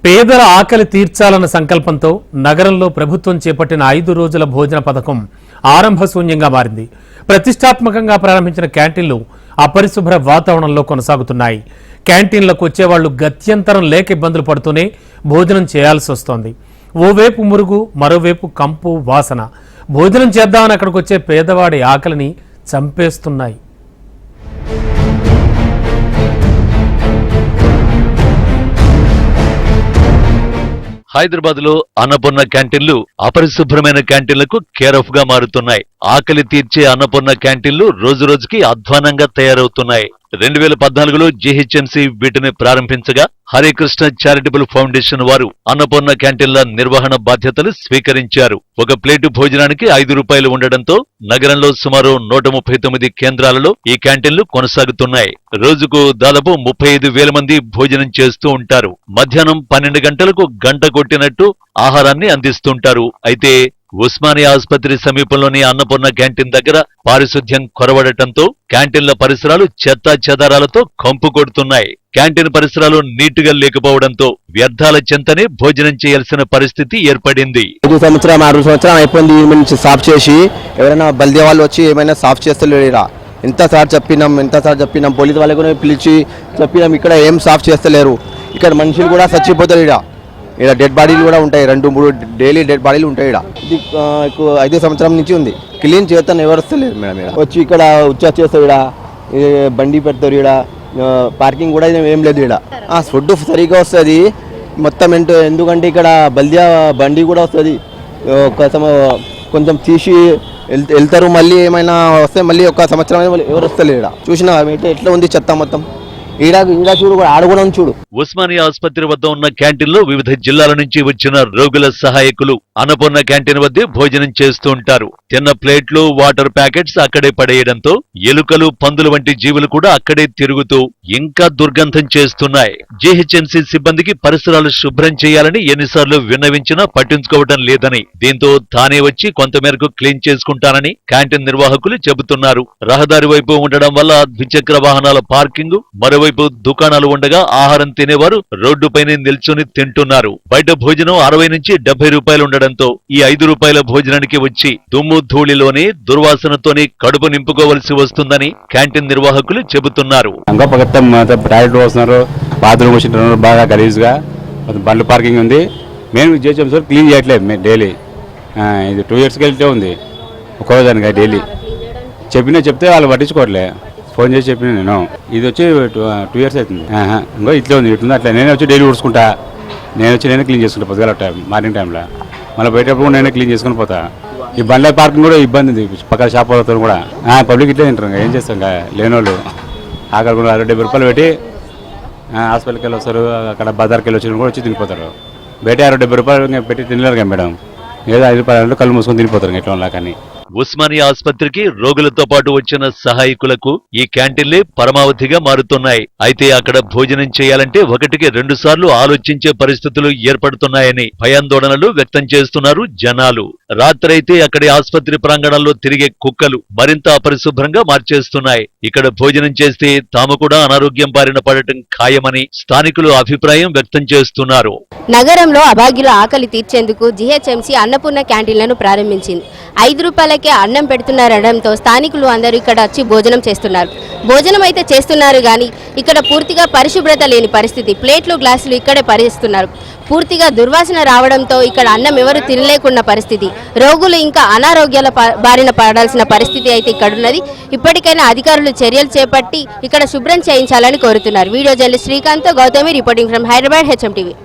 పేదల ఆకలి తీర్చాలన్న సంకల్పంతో నగరంలో ప్రభుత్వం చేపట్టిన 5 రోజుల భోజన పథకం ఆరంభశూన్యంగా మారింది. ప్రతిష్టాత్మకంగా ప్రారంభించిన క్యాంటీన్లు అపరిశుభ్ర వాతావరణంలో కొనసాగుతున్నాయి. క్యాంటీన్లకు వచ్చేవాళ్లు గత్యంతరం లేక ఇబ్బందులు పడుతూనే భోజనం చేయాల్సి వస్తోంది. ఓవైపు మురుగు, మరోవైపు కంపు, వాసన. భోజనం చేద్దామని అక్కడికి వచ్చే పేదవాడి ఆకలిని చంపేస్తున్నాయి. హైదరాబాద్ లో అన్నపూర్ణ క్యాంటీన్లు అపరిశుభ్రమైన క్యాంటీన్లకు కేర్ ఆఫ్ గా మారుతున్నాయి. ఆకలి తీర్చే అన్నపూర్ణ క్యాంటీన్లు రోజు రోజుకి అధ్వానంగా తయారవుతున్నాయి. 2014లో జీహెచ్ఎంసీ వీటిని ప్రారంభించగా హరికృష్ణ చారిటబుల్ ఫౌండేషన్ వారు అన్నపూర్ణ క్యాంటీన్ల నిర్వహణ బాధ్యతలు స్వీకరించారు. ఒక ప్లేటు భోజనానికి 5 రూపాయలు ఉండడంతో నగరంలో సుమారు 139 కేంద్రాలలో ఈ క్యాంటీన్లు కొనసాగుతున్నాయి. రోజుకు దాదాపు 35,000 మంది భోజనం చేస్తూ ఉంటారు. మధ్యాహ్నం 12 గంటలకు గంట కొట్టినట్టు ఆహారాన్ని అందిస్తుంటారు. అయితే ఉస్మానియా ఆసుపత్రి సమీపంలోని అన్నపూర్ణ క్యాంటీన్ దగ్గర పారిశుధ్యం కొరవడటంతో క్యాంటీన్ల పరిసరాలు చెత్తా చెదారాలతో కంపు కొడుతున్నాయి. క్యాంటీన్ పరిసరాలు నీటుగా లేకపోవడంతో వ్యర్థాల చెంతనే భోజనం చేయాల్సిన పరిస్థితి ఏర్పడింది. 5 సంవత్సరం 6 సంవత్సరం అయిపోయింది నుంచి సాఫ్ చేసి. ఎవరైనా బల్దే వాళ్ళు వచ్చి ఏమైనా సాఫ్ చేస్తలేరా? ఎంతసార్లు చెప్పినాం పోలీసు వాళ్ళకు పిలిచి చెప్పినాం. ఇక్కడ ఏం సాఫ్ చేస్తలేరు. ఇక్కడ మనుషులు కూడా చచ్చిపోతారు. ఇక్కడ డెడ్ బాడీలు కూడా ఉంటాయి. 2-3 డైలీ డెడ్ బాడీలు ఉంటాయి. ఇది 5 సంవత్సరం నుంచి ఉంది. క్లీన్ చేస్తాను ఎవరు వస్తలేదు మేడం. వచ్చి ఇక్కడ చేస్తారు. బండి పెడతారు. పార్కింగ్ కూడా ఏం లేదు. ఫుడ్ సరిగ్గా వస్తుంది మొత్తం. ఎందుకంటే ఇక్కడ బల్దియా బండి కూడా వస్తుంది. కొంచెం తీసి వెళ్తారు. మళ్ళీ ఏమైనా వస్తే మళ్ళీ 1 సంవత్సరం ఎవరు వస్తలేరు. చూసినా ఎట్లా ఉంది చెత్త మొత్తం. చూడు ఆడకూడదు చూడు. ఉస్మానియా ఆసుపత్రి వద్ద ఉన్న క్యాంటీన్లో వివిధ జిల్లాల నుంచి వచ్చిన రోగుల సహాయకులు అన్నపూర్ణ క్యాంటీన్ వద్దే భోజనం చేస్తూ ఉంటారు. తిన్న ప్లేట్లు, వాటర్ ప్యాకెట్స్ అక్కడే పడేయడంతో ఎలుకలు, పందులు వంటి జీవులు కూడా అక్కడే తిరుగుతూ ఇంకా దుర్గంధం చేస్తున్నాయి. జీహెచ్ఎంసీ సిబ్బందికి పరిసరాలు శుభ్రం చేయాలని ఎన్నిసార్లు విన్నవించినా పట్టించుకోవడం లేదని, దీంతో తానే వచ్చి కొంతమేరకు క్లీన్ చేసుకుంటానని క్యాంటీన్ నిర్వాహకులు చెబుతున్నారు. రహదారి వైపు ఉండడం వల్ల ద్విచక్ర వాహనాల పార్కింగ్, మరోవైపు దుకాణాలు ఉండగా ఆహారం తినేవారు రోడ్డుపైనే నిల్చుని తింటున్నారు. బయట భోజనం 60 నుంచి 70 రూపాయలు ఉండడంతో ఈ 5 రూపాయల భోజనానికి వచ్చి దుమ్ము ధూళిలోనే దుర్వాసనతోనే కడుపు నింపుకోవలసి వస్తుందని క్యాంటీన్ నిర్వాహకులు చెబుతున్నారు. బాత్రూమ్ వచ్చింటున్నారు బాగా గలీజ్గా. బండ్లు పార్కింగ్ ఉంది. మేము చేసాం సార్, క్లీన్ చేయట్లేదు డైలీ. ఇది 2 yearsకి వెళ్తే ఉంది ఒక్కోదానికి డైలీ. చెప్తే వాళ్ళు పట్టించుకోవట్లే. ఫోన్ చేసి చెప్పిన నేను. ఇది వచ్చి 2 years అవుతుంది. ఇంకో ఇట్లా ఉంది, ఇట్లుంది. అట్లా నేనే వచ్చి డైలీ ఊడ్చుకుంటా. నేనే క్లీన్ చేసుకుంటా పొద్దుగాల మార్నింగ్ టైంలో. మళ్ళీ బయటప్పుడు నేనే క్లీన్ చేసుకుని పోతా. ఈ బండ్ల పార్కింగ్ కూడా ఇబ్బంది ఉంది. పక్కన షాప్ వాళ్ళతో కూడా పబ్లిక్ ఇట్లా తింటారు. ఏం చేస్తాం లేని వాళ్ళు ఆకలి కూడా 70 రూపాయలు పెట్టి హాస్పిటల్కి వెళ్ళి వస్తారు. అక్కడ బజార్కి వెళ్ళి వచ్చిన కూడా వచ్చి తినిపోతారు. బయట 70 రూపాయలు పెట్టి తినలేరు కదా మేడం. ఏదో 5 రూపాయలు కళ్ళు మూసుకొని తినిపోతారు ఎట్లా కానీ. ఉస్మానియా ఆసుపత్రికి రోగులతో పాటు వచ్చిన సహాయకులకు ఈ క్యాంటీన్లే పరమావధిగా మారుతున్నాయి. అయితే అక్కడ భోజనం చేయాలంటే 1కి 2 సార్లు ఆలోచించే పరిస్థితులు ఏర్పడుతున్నాయని భయాందోళనలు వ్యక్తం చేస్తున్నారు జనాలు. రాత్రైతే అక్కడి ఆసుపత్రి ప్రాంగణంలో తిరిగే కుక్కలు మరింత అపరిశుభ్రంగా మార్చేస్తున్నాయి. ఇక్కడ భోజనం చేస్తే తాము కూడా అనారోగ్యం బారిన పడటం ఖాయమని స్థానికులు అభిప్రాయం వ్యక్తం చేస్తున్నారు. నగరంలో అభాగ్యుల ఆకలి తీర్చేందుకు జీహెచ్ఎంసీ అన్నపూర్ణ క్యాంటీన్లను ప్రారంభించింది. 5 రూపాయలకే అన్నం పెడుతున్నారనడంతో స్థానికులు అందరూ ఇక్కడ వచ్చి భోజనం చేస్తున్నారు. భోజనం అయితే చేస్తున్నారు కానీ ఇక్కడ పూర్తిగా పరిశుభ్రత లేని పరిస్థితి. ప్లేట్లు, గ్లాసులు ఇక్కడే పరిస్తున్నారు. పూర్తిగా దుర్వాసన రావడంతో ఇక్కడ అన్నం ఎవరు తినలేకున్న పరిస్థితి. రోగులు ఇంకా అనారోగ్యాల బారిన పడాల్సిన పరిస్థితి అయితే ఇక్కడున్నది. ఇప్పటికైనా అధికారులు చర్యలు చేపట్టి ఇక్కడ శుభ్రం చేయించాలని కోరుతున్నారు. Video journalist Srikanth, Gautami reporting from Hyderabad, HM TV.